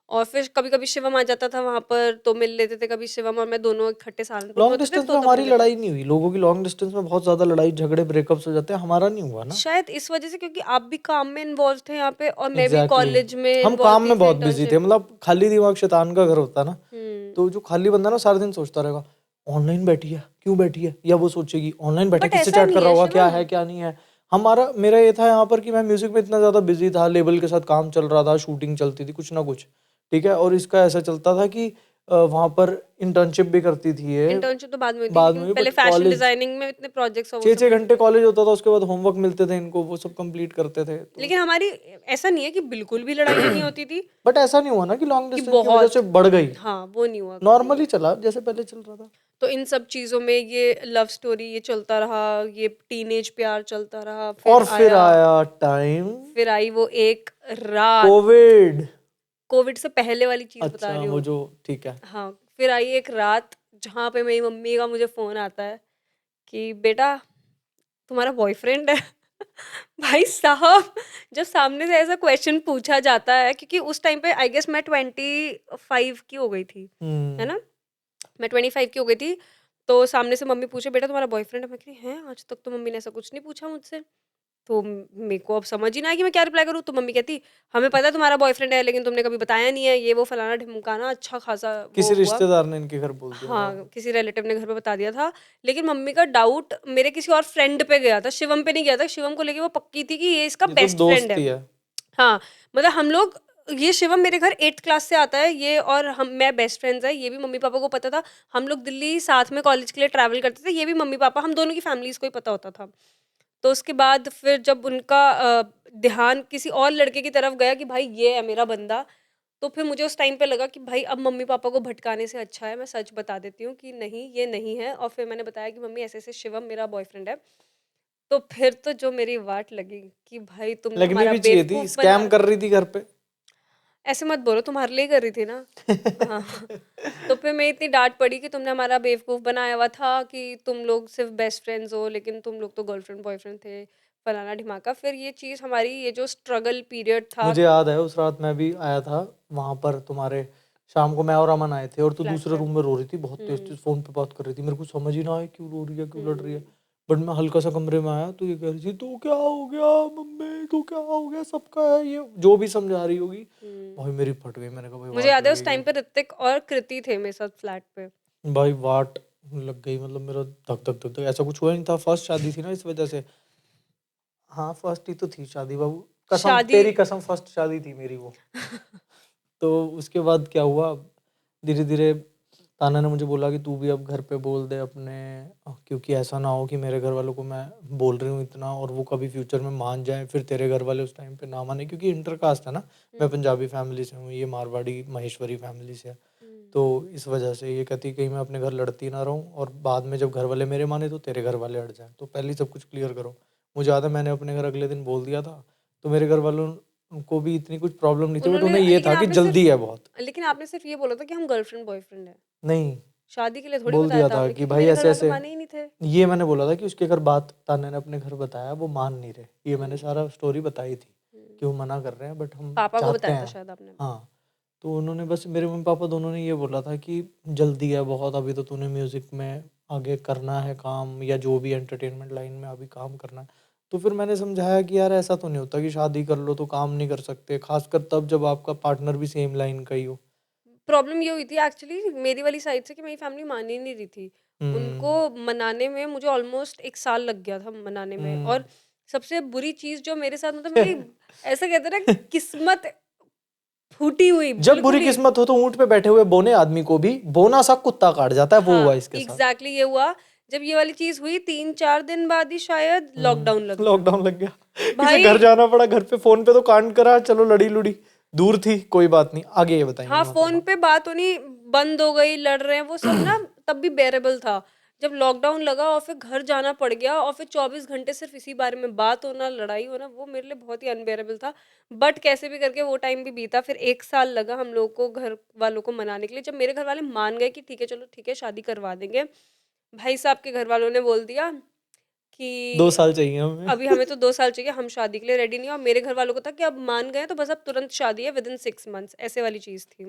और फिर कभी कभी शिवम आ जाता था वहां पर, तो मिल लेते थे। कभी शिवम और मैं दोनों इकट्ठे सहारनपुर में लॉन्ग होते थे, डिस्टेंस तो में तब हमारी मिल लेते थे। लड़ाई नहीं हुई। लोगों की लॉन्ग डिस्टेंस में बहुत ज्यादा लड़ाई झगड़े ब्रेकअप्स हो जाते हैं, हमारा नहीं हुआ ना। शायद इस वजह से, क्योंकि आप भी काम में इन्वॉल्व थे यहाँ पे, और मैं भी एग्जैक्टली कॉलेज में हम इन्वॉल्व काम थी में फिर बहुत बिजी थे। इंटर्नशिप। मतलब खाली दिमाग शैतान का घर होता है ना। हम्म। तो जो खाली बंदा ना सारा दिन सोचता रहेगा ऑनलाइन बैठी है क्यों बैठी है, या वो सोचेगी ऑनलाइन बैठा बट किससे ऐसा चैट कर नहीं रहा है होगा, क्या शिवम। है क्या नहीं है। हमारा मेरा ये था यहाँ पर कि मैं म्यूजिक में इतना ज्यादा बिजी था, लेबल के साथ काम चल रहा था, शूटिंग चलती थी कुछ ना कुछ, ठीक है। और इसका ऐसा चलता था कि वहां पर इंटर्नशिप भी करती थी ये इंटर्नशिप तो बाद में हुई थी, बाद लेकिन में, पहले बट फैशन कॉलेज डिजाइनिंग में इतने प्रोजेक्ट्स और वो छः सब छः मिलते घंटे थे। कॉलेज होता था, उसके बाद होमवर्क मिलते थे इनको, वो सब कंप्लीट करते थे तो। लेकिन हमारी ऐसा नहीं है कि बिल्कुल भी लड़ाइयाँ नहीं होती थी, बट ऐसा नहीं हुआ ना कि लॉन्ग कि डिस्टेंस की वजह से बहुत। बढ़ गई। हाँ, वो नहीं हुआ कभी। नॉर्मली चला जैसे पहले चल रहा था। तो इन सब चीजों में ये लव स्टोरी ये चलता रहा, ये टीनेज प्यार चलता रहा। और फिर आया टाइम फिर आई वो एक रात। कोविड। कोविड से पहले वाली चीज बता अच्छा रही वो हूँ। जो, ठीक है। हाँ, फिर आई एक रात जहाँ पे मेरी मम्मी का मुझे फोन आता है कि बेटा तुम्हारा बॉयफ्रेंड है। भाई साहब, जब सामने से ऐसा क्वेश्चन पूछा जाता है, क्योंकि उस टाइम पे आई गेस मैं 25 की हो गई थी, है ना? मैं 25 की हो गई थी, तो सामने से मम्मी पूछे, बेटा तुम्हारा बॉयफ्रेंड है? मैं कह रही हैं, आज तक तो मम्मी ने ऐसा कुछ नहीं पूछा मुझसे। तो मेरे को अब समझ ही ना आया कि मैं क्या रिप्लाई करूँ। तो मम्मी कहती, हमें पता है तुम्हारा बॉयफ्रेंड है, लेकिन तुमने कभी बताया नहीं है, ये वो फलाना ढिमकाना। अच्छा खासा वो किसी हुआ। रिश्तेदार ने इनके घर बोल दिया था? हाँ, किसी रिलेटिव ने घर पे बता दिया था। लेकिन मम्मी का डाउट मेरे किसी और फ्रेंड पे गया था, शिवम पे नहीं गया था। शिवम को लेके वो पक्की थी कि ये इसका ये तो बेस्ट फ्रेंड दोस्त है। ही है। हाँ, मतलब हम लोग, ये शिवम मेरे घर 8th क्लास से आता है, ये और हम मैं बेस्ट फ्रेंड्स है, ये भी मम्मी पापा को पता था। हम लोग दिल्ली साथ में कॉलेज के लिए ट्रैवल करते थे, ये भी मम्मी पापा, हम दोनों की फैमिलीज को ही पता होता था। तो उसके बाद फिर जब उनका ध्यान किसी और लड़के की तरफ गया कि भाई ये है मेरा बंदा, तो फिर मुझे उस टाइम पे लगा कि भाई अब मम्मी पापा को भटकाने से अच्छा है मैं सच बता देती हूँ कि नहीं, ये नहीं है। और फिर मैंने बताया कि मम्मी ऐसे ऐसे शिवम मेरा बॉयफ्रेंड है। तो फिर तो जो मेरी वाट लगी कि भाई तुमने लगनी हमारा भी चाहिए थी, बेवकूफ बना स्कैम कर रखा। रही थी घर पे। ऐसे मत बोलो, तुम्हारे लिए कर रही थी ना। हाँ। तो फिर मैं इतनी डांट पड़ी कि तुमने हमारा बेवकूफ बनाया हुआ था कि तुम लोग सिर्फ बेस्ट फ्रेंड्स हो, लेकिन तुम लोग तो गर्लफ्रेंड बॉयफ्रेंड थे, फलाना ढिमाका। फिर ये चीज़ हमारी, ये जो स्ट्रगल पीरियड था मुझे याद है उस रात मैं भी आया था वहां पर तुम्हारे, शाम को मैं और अमन आए थे और तू फ्लैट दूसरे पे। रूम में रो रही थी, बहुत तेज तेज फोन पे बात कर रही थी। मेरे को समझ ही ना आया क्यों रो रही है, क्यों लड़ रही है। बट मैं हल्का सा कमरे में आया तो ये कह रही थी, तू क्या हो गया मम्मी, तू क्या हो गया, सबका है ये, जो भी समझा रही होगी। भाई मेरी फट गई, मैंने कहा भाई मुझे वाट याद है लग उस गई। टाइम पे ऋतिक और कृति थे मेरे साथ फ्लैट पे। भाई वाट लग गई, मतलब मेरा धक धक धक धक, ऐसा कुछ हुआ नहीं था, फर्स्ट शादी थी ना इस वजह से। हाँ फर्स्ट ही तो थी शादी बाबू, कसम शादी। तेरी कसम, फर्स्ट शादी थी मेरी वो। तो उसके बाद क्या हुआ, धीरे धीरे ताना ने मुझे बोला कि तू भी अब घर पे बोल दे अपने, क्योंकि ऐसा ना हो कि मेरे घर वालों को मैं बोल रही हूँ इतना और वो कभी फ्यूचर में मान जाए, फिर तेरे घर वाले उस टाइम पे ना माने, क्योंकि इंटर कास्ट है ना। मैं पंजाबी फैमिली से हूँ, ये मारवाड़ी महेश्वरी फैमिली से है। तो इस वजह से ये कहती कहीं मैं अपने घर लड़ती ना रहूँ और बाद में जब घर वाले मेरे माने तो तेरे घर वाले अड़ जाएं, तो पहले ही सब कुछ क्लियर करो। मुझे याद है मैंने अपने घर अगले दिन बोल दिया था, तो मेरे घर वालों को भी इतनी कुछ प्रॉब्लम नहीं थी, बट उन्होंने, उन्हें ये था कि जल्दी है बहुत। लेकिन आपने सिर्फ ये बोला था कि हम गर्लफ्रेंड बॉयफ्रेंड है। नहीं, शादी के लिए थोड़ी बोल बताया दिया था था आपने, कि क्योंकि भाई मेरे घर ऐसे वाले ऐसे, माने ही नहीं थे। ये मैंने बोला था कि उसके घर बात तान्या ने अपने घर बताया, वो मान नहीं रहे, ये मैंने हम्म। सारा स्टोरी बताई थी हम्म। कि वो मना कर रहे हैं बट हम पापा को चाहते बताया था हैं। शायद आपने। हाँ, तो उन्होंने बस, मेरे मम्मी पापा दोनों ने ये बोला था कि जल्दी है बहुत, अभी तो तूने म्यूजिक में आगे करना है काम, या जो भी एंटरटेनमेंट लाइन में अभी काम करना है। तो फिर मैंने समझाया कि यार ऐसा तो नहीं होता कि शादी कर लो तो काम नहीं कर सकते, खासकर तब जब आपका पार्टनर भी सेम लाइन का ही हो। प्रॉब्लम ये हुई थी एक्चुअली मेरी वाली साइड से कि मेरी फैमिली मान ही नहीं रही थी। उनको हम्म। मनाने में मुझे ऑलमोस्ट 1 साल लग गया था मनाने में। हम्म। और सबसे बुरी चीज़ जो मेरे साथ, मतलब मेरी, ऐसा कहते हैं ना, किस्मत फूटी हुई जब बुरी बिल्कुल ही। किस्मत हो तो ऊंट पे बैठे हुए बोने आदमी को भी बोना सा कुत्ता काट जाता है, वो हुआ हाँ, इसके साथ। एग्ज़ैक्टली ये हुआ। जब ये वाली चीज़ हुई 3-4 दिन बाद ही शायद लॉकडाउन लग गया। लॉकडाउन लग गया। इसे घर भाई, जाना पड़ा, घर पे फोन पे तो कांड करा, चलो लड़ी लुड़ी, दूर थी कोई बात नहीं, आगे ये बताएंगे हाँ, मतलब फ़ोन बात। पे बात होनी बंद हो गई, लड़ रहे हैं, वो सब ना तब भी बेरेबल था। जब लॉकडाउन लगा और फिर घर जाना पड़ गया और फिर 24 घंटे सिर्फ़ इसी बारे में बात होना, लड़ाई होना, वो मेरे लिए बहुत ही अनबेरेबल था। बट कैसे भी करके वो टाइम भी बीता। फिर 1 साल लगा हम लोगों को घर वालों को मनाने के लिए। जब मेरे घर वाले मान गए कि ठीक है, चलो ठीक है, शादी करवा देंगे। भाई साहब के घर वालों ने बोल दिया दो कि साल चाहिए हमें। अभी हमें तो 2 साल चाहिए, हम शादी के लिए रेडी नहीं हैं। और मेरे घर वालों को था कि अब मान गए हैं तो बस अब तुरंत शादी है विदिन 6 मंथ्स, ऐसे वाली चीज़ थी।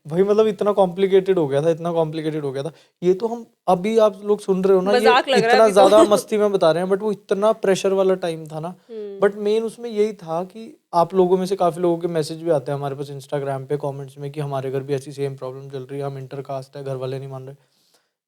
भाई मतलब इतना कॉम्प्लिकेटेड हो गया था, इतना कॉम्प्लिकेटेड हो गया था। ये तो हम अभी आप लोग सुन रहे हो ना, ये मज़ाक लग रहा है इतना अभी तो। ज्यादा मस्ती में बता रहे हैं, बट वो इतना प्रेशर वाला टाइम था ना। हुँ। बट मेन उसमें यही था कि आप लोगों में से काफी लोगों के मैसेज भी आते हैं हमारे पास इंस्टाग्राम पे कमेंट्स में कि हमारे घर भी ऐसी सेम प्रॉब्लम चल रही है, हम इंटर कास्ट है, घर वाले नहीं मान रहे।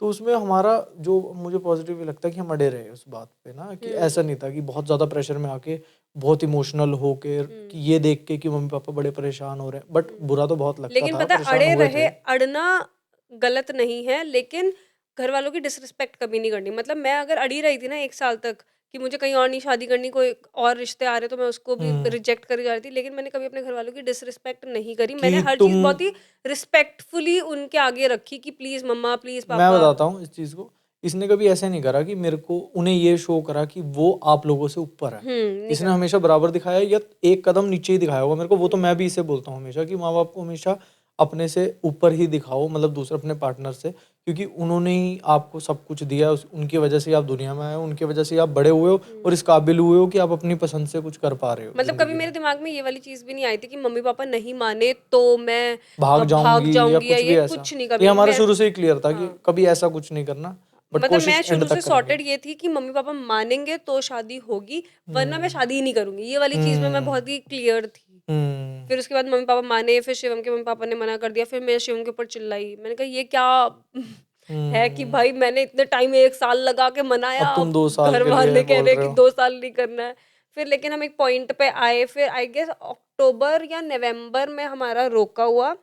तो उसमें हमारा जो मुझे पॉजिटिव ये लगता है कि हम अड़े रहे उस बात पे ना, कि हुँ। ऐसा नहीं था कि बहुत ज़्यादा प्रेशर में आके बहुत इमोशनल होके कि हुँ। ये देख के कि मम्मी पापा बड़े परेशान हो रहे हैं, बट हुँ। बुरा तो बहुत लगता लेकिन था, पता है, परेशान अड़े हुए रहे, थे। अड़ना गलत नहीं है, लेकिन घरवालों की डिसरिस्पेक्ट कभी नहीं करनी। मतलब मैं अगर अड़ी रही थी ना 1 साल तक कि मुझे कहीं और नहीं शादी करनी, कोई और रिश्ते आ रहे तो मैं उसको भी हम्म। रिजेक्ट करी जा रही थी, लेकिन मैंने कभी अपने घरवालों की डिसरिस्पेक्ट नहीं करी। कि मैंने हर तुम, चीज़ बहुत ही रिस्पेक्टफुली उनके आगे रखी कि प्लीज़ मम्मा, प्लीज़ मैं पापा। बताता हूँ इस चीज़ को, इसने कभी ऐसे नहीं करा कि मेरे को उन्हें ये शो करा कि वो आप लोगों से ऊपर है। नहीं इसने करा। हमेशा बराबर दिखाया या एक कदम नीचे ही दिखाया होगा मेरे को, वो तो हुँ। मैं भी इसे बोलता हूँ हमेशा कि माँ बाप को हमेशा अपने से ऊपर ही दिखाओ, मतलब दूसरे अपने पार्टनर से, क्योंकि उन्होंने ही आपको सब कुछ दिया, उनकी वजह से आप दुनिया में आए हो, उनकी वजह से आप बड़े हुए हो और इस काबिल हुए हो कि आप अपनी पसंद से कुछ कर पा रहे हो मतलब कभी जिंदगी मेरे में। दिमाग में ये वाली चीज भी नहीं आई थी कि मम्मी पापा नहीं माने तो मैं भाग भाग जाऊंगी या जाऊंगी या कुछ ये भी ऐसा। कुछ नहीं ये कभी हमारा मैं। शुरू से ही क्लियर था कि हाँ, कभी ऐसा कुछ नहीं करना, बट मतलब मैं कोशिश एंड शुरू से तक करेंगे। सॉर्टेड ये थी कि मम्मी पापा मानेंगे तो शादी होगी, वरना मैं हम्म। शादी ही नहीं करूंगी, ये वाली चीज में मैं हम्म। बहुत ही क्लियर थी। हम्म। फिर उसके बाद मम्मी पापा माने, फिर शिवम के मम्मी पापा ने मना कर दिया, फिर मैं शिवम के ऊपर चिल्लाई, मैंने कहा ये क्या है कि हम्म। भाई मैंने इतने टाइम 1 साल लगा के मनाया, अब तुम अब 2 साल घर के लिए वाले कह बोल रहे हैं रहे कि हो। 2 साल नहीं करना है। फिर लेकिन हम एक पॉइंट पे आए, फिर आई गेस अक्टूबर या नवंबर में हमारा रोका हुआ।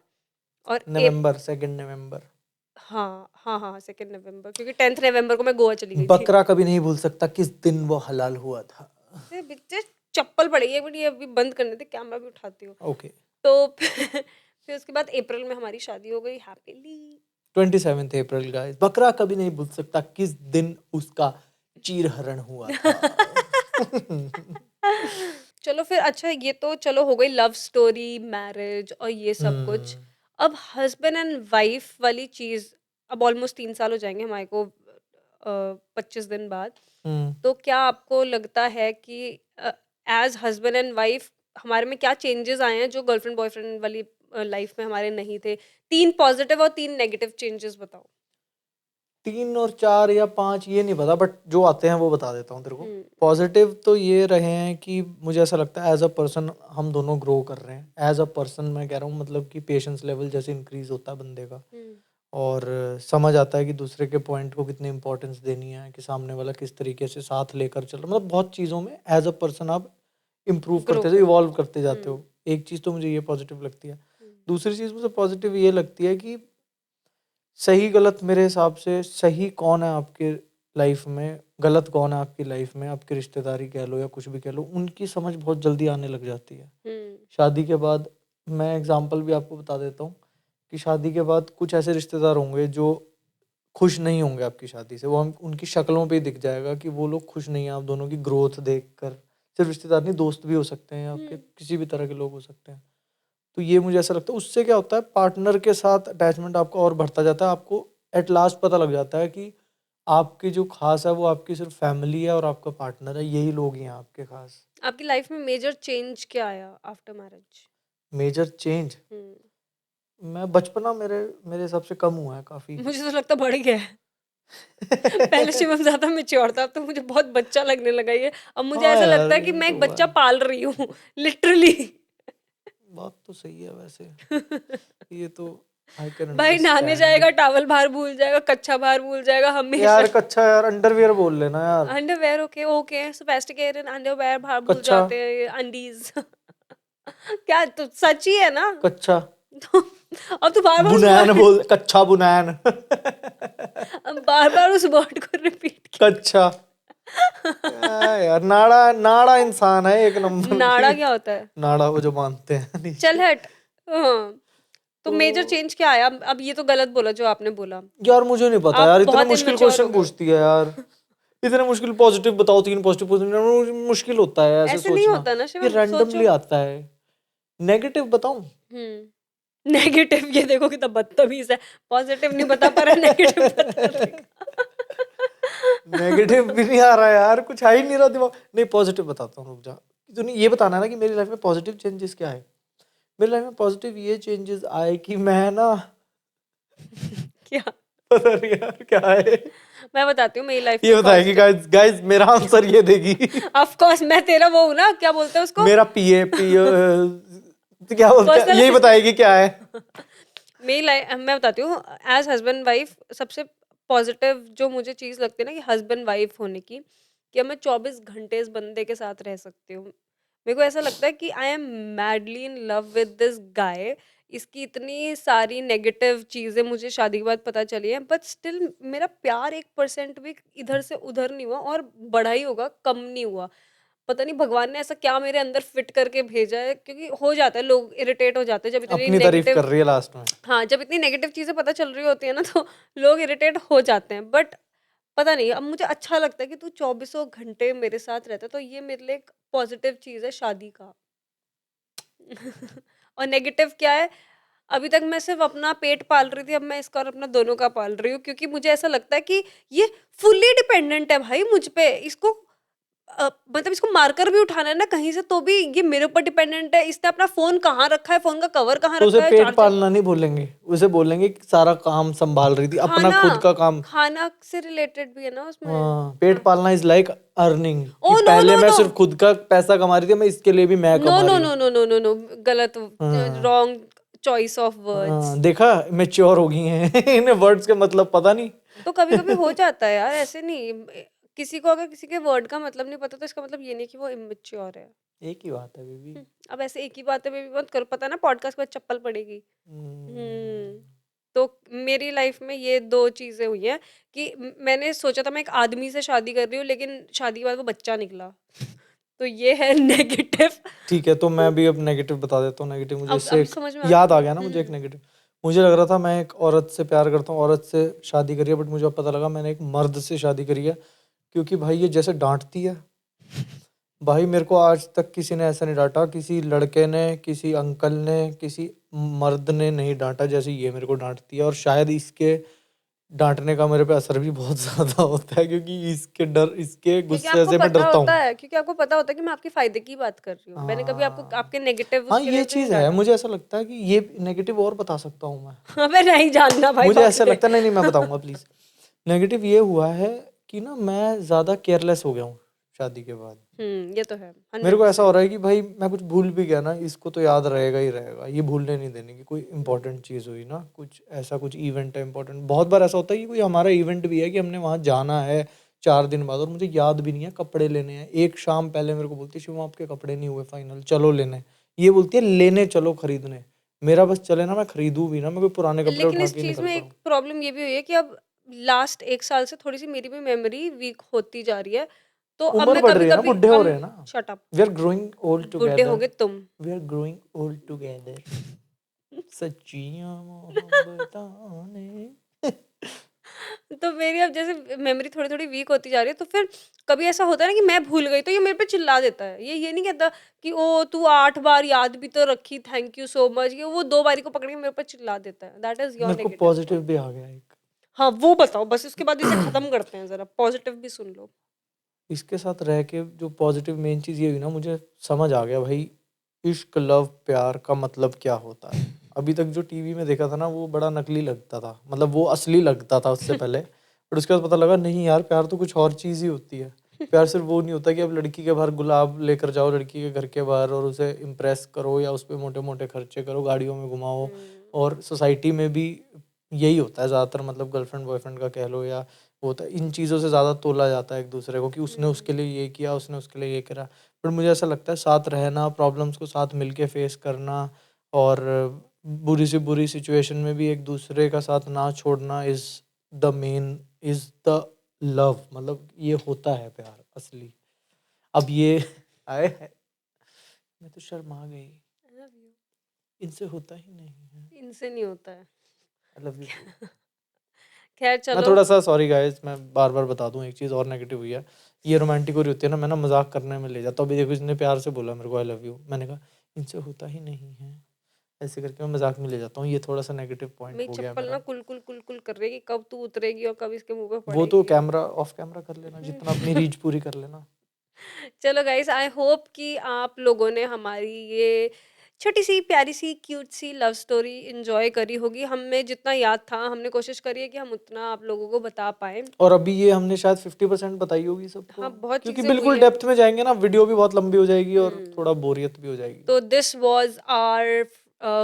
और नवंबर, 2 नवंबर। हाँ हाँ हाँ, 2 नवंबर, क्योंकि 10 नवंबर को मैं गोवा चली गई थी। बकरा कभी नहीं भूल सकता किस दिन वो हलाल हुआ था। फिर बीचे चप्पल पड़ी है, बट ये अभी बंद करने थे, कैमरा भी उठाती हूँ। ओके। तो फिर उसके बाद अप्रैल में हमारी शादी हो गई हैप्पीली। 27 अप्रैल गाइस, बकरा कभी नहीं भूल सकता किस दिन उसका चीरहरण हुआ था। चलो फिर, अच्छा ये तो चलो हो गई लव स्टोरी, मैरिज और ये सब कुछ। हम्म। अब हस्बैंड एंड वाइफ वाली चीज, अब ऑलमोस्ट 3 साल हो जाएंगे हमारे को 25 दिन बाद। हम्म। तो क्या आपको लगता है कि एज हस्बैंड एंड वाइफ हमारे में क्या चेंजेस आए हैं जो गर्लफ्रेंड बॉयफ्रेंड वाली लाइफ में हमारे नहीं थे? 3 पॉजिटिव और 3 नेगेटिव चेंजेस बताओ। 3 और 4 या 5 ये नहीं पता, बट जो आते हैं वो बता देता हूँ तेरे को। हम्म। पॉजिटिव तो ये रहे हैं कि मुझे ऐसा लगता है एज अ पर्सन हम दोनों ग्रो कर रहे हैं। एज अ पर्सन मैं कह रहा हूँ, मतलब कि पेशेंस लेवल जैसे इंक्रीज होता है बंदे का, हम्म। और समझ आता है कि दूसरे के पॉइंट को कितनी इंपॉर्टेंस देनी है, कि सामने वाला किस तरीके से साथ लेकर चल रहा है, मतलब बहुत चीज़ों में एज अ पर्सन आप इम्प्रूव ग्रो करते हो, करते इवॉल्व हो। करते जाते हो। एक चीज़ तो मुझे ये पॉजिटिव लगती है। दूसरी चीज़ मुझे पॉजिटिव ये लगती है कि सही गलत, मेरे हिसाब से सही कौन है आपके लाइफ में, गलत कौन है आपकी लाइफ में, आपकी रिश्तेदारी कह लो या कुछ भी कह लो, उनकी समझ बहुत जल्दी आने लग जाती है हम्म। शादी के बाद। मैं एग्जांपल भी आपको बता देता हूँ कि शादी के बाद कुछ ऐसे रिश्तेदार होंगे जो खुश नहीं होंगे आपकी शादी से, वो हम उनकी शक्लों पे ही दिख जाएगा कि वो लोग खुश नहीं है आप दोनों की ग्रोथ देखकर। सिर्फ रिश्तेदार नहीं, दोस्त भी हो सकते हैं आपके, हम्म। किसी भी तरह के लोग हो सकते हैं। तो ये मुझे ऐसा लगता है, उससे क्या होता है पार्टनर के साथ अटैचमेंट आपका और बढ़ता जाता है। आपको एट लास्ट पता लग जाता है कि आपकी जो खास है वो आपकी सिर्फ फैमिली है और आपका पार्टनर है, यही लोग ही हैं आपके खास। आपकी लाइफ में मेजर चेंज क्या आया आफ्टर मैरिज? मेजर चेंज, हम्म। मैं बचपना मेरे मेरे हिसाब से कम हुआ है काफी। मुझे तो लगता बढ़ गया है। पहले शिवम ज्यादा मैच्योर था, अब तो मुझे बहुत बच्चा लगने लगा ये। अब मुझे हाँ ऐसा यार, लगता है कि ये मैं तो एक हुआ बच्चा है। पाल रही हूँ लिटरली। बात तो सही है वैसे, ये तो आई कैन भाई नहाने अंडरस्टैंड। जाएगा टावल बाहर भूल जाएगा, कच्चा बाहर भूल जाएगा हमेशा। यार कच्चा, यार अंडरवियर बोल लेना यार। Underwear, okay okay, sophisticated underwear बाहर भूल कच्चा। जाते हैं, अंडीज। क्या तो सच ही है ना? कच्चा तो अब तो बार बार उस बुनैन वर्ड, बोल, कच्चा बुनैन। बार बार उस वर्ड को रिपीट कच्चा। यार नाड़ा, नाड़ा इंसान है एक नंबर की। नाड़ा क्या होता है? नाड़ा वो जो बांधते हैं चल नीचे। हट। हाँ। तो तो मेजर चेंज क्या आया? अब ये तो गलत बोला जो आपने बोला। यार मुझे नहीं पता आप यार, इतना बहुत मुश्किल इमेच्योर हो क्वेश्चन गए हो। पूछती है यार। इतने मुश्किल पॉजिटिव बताओ, 3 पॉजिटिव पॉजिटिव, मुश्किल होता है ऐसे ऐसे नहीं सोचना। होता ना ये शिवम, सोचो। रैंडमली आता है। नेगेटिव बताऊं? नेगेटिव, ये देखो कितना बदतमीज है। पॉजिटिव नहीं बता पा रहा, नेगेटिव बता देगा। नेगेटिव भी नहीं आ रहा यार, कुछ आ ही नहीं रहा दिमाग। नहीं पॉजिटिव बताता हूँ, रुक जा। तो नहीं, ये बताना है ना कि मेरी लाइफ में पॉजिटिव चेंजेस क्या है। मेरी लाइफ में पॉजिटिव ये चेंजेस आए कि मैं ना, क्या? पता नहीं यार क्या है। मैं बताती हूँ मेरी लाइफ ये में बताएगी पॉजिटिव। गाइस, गाइस मेरा आंसर ये देगी। ऑफ कोर्स मैं तेरा वो हूँ ना, क्या बोलते हैं उसको, मेरा पीए पीए क्या बोलते हैं, पर्सनल यही असिस्टेंट। बताएगी क्या है। मेरी लाइफ मैं बताती हूँ, एज हस्बैंड वाइफ सबसे पॉजिटिव जो मुझे चीज़ लगती है ना कि हस्बैंड वाइफ होने की, कि अब मैं 24 घंटे इस बंदे के साथ रह सकती हूँ। मेरे को ऐसा लगता है कि I am madly in love with this guy. इसकी इतनी सारी नेगेटिव चीज़ें मुझे शादी के बाद पता चली हैं, बट स्टिल मेरा प्यार 1% भी इधर से उधर नहीं हुआ, और बढ़ा ही होगा, कम नहीं हुआ। पता नहीं भगवान ने ऐसा क्या मेरे अंदर फिट करके भेजा है, क्योंकि हो जाता है लोग इरिटेट हो जाते हैं जब इतनी अपनी तारीफ नेगेटिव, कर रही है लास्ट में। हाँ, जब इतनी नेगेटिव चीज़ें पता चल रही होती है ना, तो लोग इरिटेट हो जाते हैं। बट पता नहीं, अब मुझे अच्छा लगता है कि तू चौबीसों घंटे मेरे साथ रहता है, तो ये मेरे लिए एक पॉजिटिव चीज़ है शादी का। और नेगेटिव क्या है? अभी तक मैं सिर्फ अपना पेट पाल रही थी, अब मैं इसका और अपना दोनों का पाल रही हूँ, क्योंकि मुझे ऐसा लगता है कि ये फुल्ली डिपेंडेंट है भाई मुझ पे। इसको मतलब इसको मारकर भी उठाना है ना कहीं से, तो भी ये मेरे ऊपर डिपेंडेंट है। इसने अपना फोन कहाँ रखा है, फोन का कवर कहाँ तो उसे रखा है, पेट चार्जर, पालना नहीं बोलेंगे, उसे बोलेंगे कि सारा काम संभाल रही थी, अपना खाना, खुद का काम। खाना से रिलेटेड भी है ना उसमें। हाँ, पेट पालना इज लाइक अर्निंग, ओ कि नो पहले नो मैं नो सिर्फ खुद का पैसा कमा रही थी, मैं इसके लिए भी मैं नो कमा नो रही नो हूँ। नो नो नो नो, गलत, हाँ रॉन्ग चॉइस ऑफ वर्ड्स। हाँ, देखा, मैच्योर हो गई हैं इन्हें वर्ड्स के मतलब पता नहीं। तो कभी कभी हो जाता है यार, ऐसे नहीं। किसी को अगर किसी के वर्ड का मतलब नहीं पता, तो इसका मतलब ये नहीं कि वो इमेच्योर है। एक ही बात है बेबी। अब ऐसे एक ही बात है बेबी मत करो, पता है ना पॉडकास्ट के बाद चप्पल पड़ेगी। हम्म, तो मेरी लाइफ में ये दो चीजें हुई हैं कि मैंने सोचा था मैं एक आदमी से शादी कर रही हूँ, लेकिन शादी के बाद वो बच्चा निकला। तो ये है नेगेटिव। ठीक है, तो मैं भी अब नेगेटिव बता देता हूँ। नेगेटिव मुझे इससे अब एक समझ में आ याद गया। आ गया ना, मुझे एक नेगेटिव। मुझे लग रहा था मैं एक औरत से प्यार करता हूँ, औरत से शादी करी है, बट मुझे अब पता लगा मैंने एक मर्द से शादी करी है। क्योंकि भाई ये जैसे डांटती है, भाई मेरे को आज तक किसी ने ऐसा नहीं डांटा, किसी लड़के ने, किसी अंकल ने, किसी मर्द ने नहीं डांटा जैसे ये मेरे को डांटती है। और शायद इसके डांटने का मेरे पे असर भी बहुत ज्यादा होता है, क्योंकि इसके क्योंकि गुस्से आपको से मैं पता डरता होता हूँ। है, क्योंकि आपको पता होता है कि मैं आपके फायदे की बात कर रही हूँ। मैंने कभी आपको हाँ आपके नेगेटिव हाँ, उसके लिए ये तो नहीं चीज है। डांटा। मुझे ऐसा लगता है कि ये नेगेटिव और बता सकता हूँ मैं। अबे नहीं जानना भाई, मुझे बाकी ऐसा दे। लगता है, नहीं नहीं मैं बताऊंगा प्लीज। नेगेटिव ये हुआ है कि ना मैं ज्यादा केयरलेस हो गया हूँ शादी के बाद। ये तो है मेरे को ऐसा हो 100%। रहा है कि भाई मैं कुछ भूल भी गया ना, इसको तो याद रहेगा ही रहेगा, ये भूलने नहीं देने की। कोई इंपॉर्टेंट चीज़ हुई ना, कुछ ऐसा, कुछ इवेंट है इंपॉर्टेंट, बहुत बार ऐसा होता है कि कोई हमारा इवेंट भी है कि हमने वहाँ जाना है 4 दिन बाद, और मुझे याद भी नहीं है, कपड़े लेने हैं। एक शाम पहले मेरे को बोलती है, शिवम आपके कपड़े नहीं हुए फाइनल, चलो लेने। ये बोलती है लेने चलो, खरीदने। मेरा बस चले ना, मैं खरीदूं भी ना, मैं कोई पुराने कपड़े लेकिन उठा इस के ही चीज निकल में पड़ा। एक प्रॉब्लम ये भी हुई है कि अब लास्ट 1 साल से थोड़ी सी मेरी भी मेमोरी वीक होती जा रही है। तो अब उम्र मैं बढ़ कभी रही है ना, कभी बुढ़े हो रहे हैं ना। Shut up, we are growing old बुढ़े हो टुगेदर। गए तुम। We are growing old together. सच्चियां मोहब्बतां ने। तो मेरी अब जैसे मेमोरी थोड़ी थोड़ी वीक होती जा रही है, तो फिर कभी ऐसा होता है ना कि मैं भूल गई, तो ये मेरे पे चिल्ला देता है। ये नहीं कहता कि ओ तू 8 बार याद भी तो रखी, थैंक यू सो मच। ये वो 2 बारी को पकड़ के मेरे पे चिल्ला देता है। दैट इज योर मेरे को नेगेटिव पॉजिटिव पॉइंट। भी आ गया एक। हाँ वो बताओ बस, उसके बाद इसे खत्म करते हैं, जरा पॉजिटिव भी सुन लो। इसके साथ रह के जो पॉजिटिव मेन चीज़ ये हुई ना, मुझे समझ आ गया भाई इश्क, लव, प्यार का मतलब क्या होता है। अभी तक जो टीवी में देखा था ना, वो बड़ा नकली लगता था, मतलब वो असली लगता था उससे पहले। बट उसके बाद पता लगा नहीं यार, प्यार तो कुछ और चीज़ ही होती है। प्यार सिर्फ वो नहीं होता कि अब लड़की के बाहर गुलाब लेकर जाओ, लड़की के घर के बाहर, और उसे इम्प्रेस करो, या उस पर मोटे मोटे खर्चे करो, गाड़ियों में घुमाओ। और सोसाइटी में भी यही होता है ज़्यादातर, मतलब गर्लफ्रेंड बॉयफ्रेंड का कह लो, या होता है इन चीज़ों से ज़्यादा तोला जाता है एक दूसरे को, कि उसने उसके लिए ये किया, उसने उसके लिए ये करा। पर मुझे ऐसा लगता है साथ रहना, प्रॉब्लम्स को साथ मिलके फेस करना, और बुरी से बुरी सिचुएशन में भी एक दूसरे का साथ ना छोड़ना is the main, is the love. मतलब ये होता है प्यार असली। अब ये आए है, मैं तो शर्मा गई, I love you। इनसे होता ही नहीं है। इनसे नहीं होता है। I love you too. खैर मैं चलो। थोड़ा सा सॉरी गाइस, मैं बार बार बता दूं, एक चीज़ और नेगेटिव हुई है। ये रोमांटिक हो रही होती है ना, मैं ना मजाक करने में ले जाता हूँ। अभी देखो, इसने प्यार से बोला मेरे को आई लव यू, मैंने कहा इनसे होता ही नहीं है, ऐसे करके मैं मजाक में ले जाता हूँ। ये थोड़ा सा नेगेटिव पॉइंट मेरी हो गया चप्पल ना मेरा। कुल कुल कुल कुल कर रही है कि कब तू उतरेगी और कब इसके मुंह पे वो तो पड़ेगी। कैमरा ऑफ कैमरा कर लेना, जितना अपनी रीच पूरी कर लेना। चलो गाइस, आई होप कि आप लोगों ने हमारी ये छोटी सी प्यारी सी क्यूट सी लव स्टोरी एंजॉय करी होगी। हमें जितना याद था हमने कोशिश करी है कि हम उतना आप लोगों को बता पाए। और अभी ये हमने शायद 50% बताई होगी सबको, हाँ बहुत क्योंकि चीजें हुई बिल्कुल है। डेप्थ में जाएंगे ना, वीडियो भी बहुत लंबी हो जाएगी और हम्म थोड़ा बोरियत भी हो जाएगी। तो this was our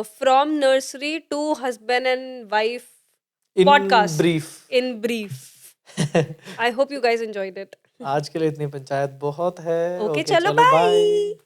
from nursery to husband and wife in podcast brief. In brief. I hope you guys enjoyed it. आज के लिए इतनी पंचायत बहुत है। ओके ओके चलो चलो बाय। बाय।